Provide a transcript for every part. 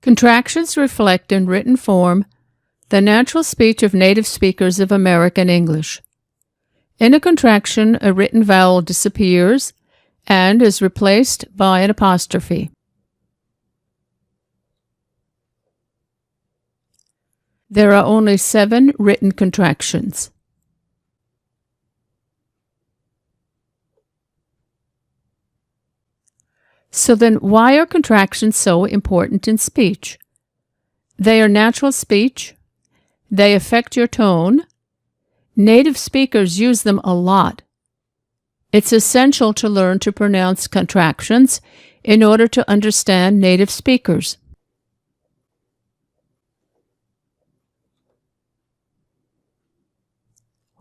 Contractions reflect in written form the natural speech of native speakers of American English. In a contraction, a written vowel disappears and is replaced by an apostrophe. There are only 7 written contractions. So then, why are contractions so important in speech? They are natural speech. They affect your tone. Native speakers use them a lot. It's essential to learn to pronounce contractions in order to understand native speakers.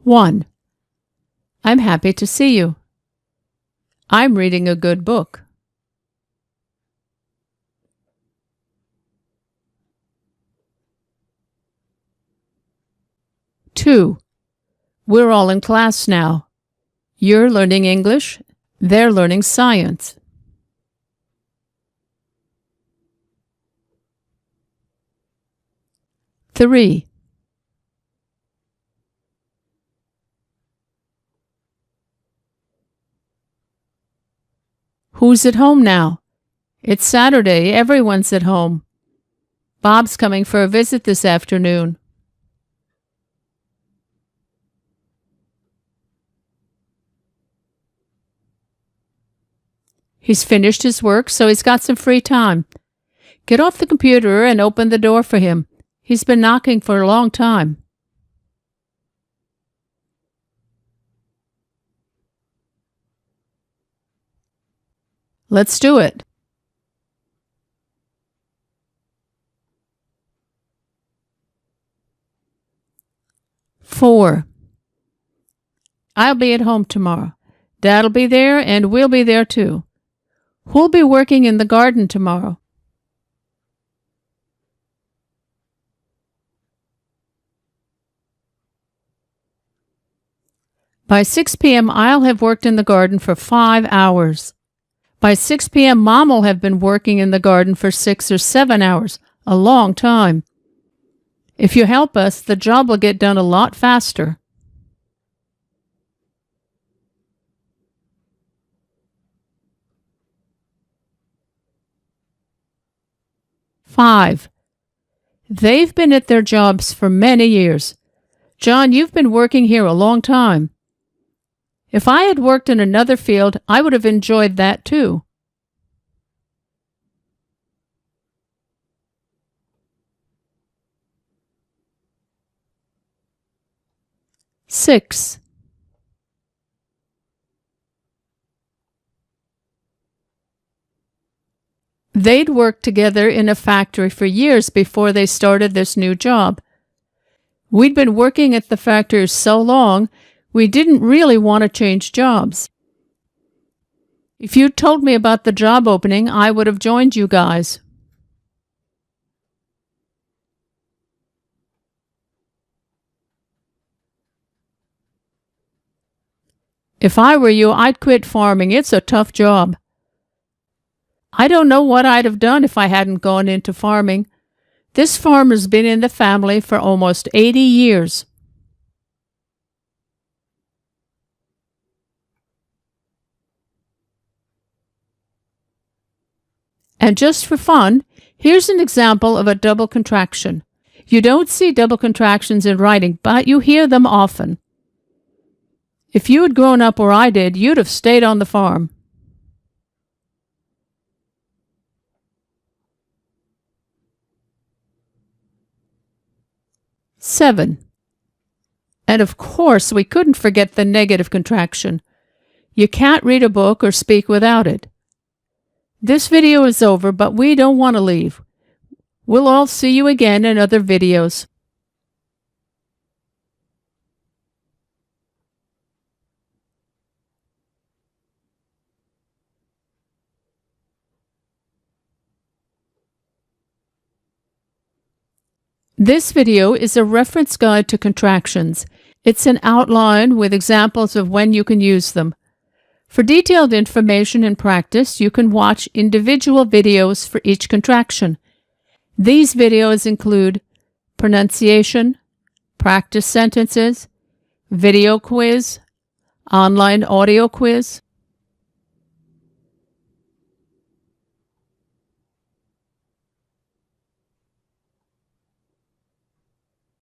One, I'm happy to see you. I'm reading a good book. 2, we're all in class now. You're learning English, they're learning science. 3, who's at home now? It's Saturday, everyone's at home. Bob's coming for a visit this afternoon. He's finished his work, so he's got some free time. Get off the computer and open the door for him. He's been knocking for a long time. Let's do it. Four, I'll be at home tomorrow. Dad'll be there and we'll be there too. Who'll be working in the garden tomorrow? 6 p.m. I'll have worked in the garden for 5 hours. By 6 p.m. Mom will have been working in the garden for 6 or 7 hours, a long time. If you help us, the job will get done a lot faster. Five, they've been at their jobs for many years. John, you've been working here a long time. If I had worked in another field, I would have enjoyed that too. Six, they'd worked together in a factory for years before they started this new job. We'd been working at the factory so long, we didn't really want to change jobs. If you'd told me about the job opening, I would have joined you guys. If I were you, I'd quit farming. It's a tough job. I don't know what I'd have done if I hadn't gone into farming. This farmer's been in the family for almost 80 years. And just for fun, here's an example of a double contraction. You don't see double contractions in writing, but you hear them often. If you had grown up where I did, you'd have stayed on the farm. Seven, and of course we couldn't forget the negative contraction. You can't read a book or speak without it. This video is over, but we don't want to leave. We'll all see you again in other videos. This video is a reference guide to contractions. It's an outline with examples of when you can use them. For detailed information and practice, you can watch individual videos for each contraction. These videos include pronunciation, practice sentences, video quiz, online audio quiz,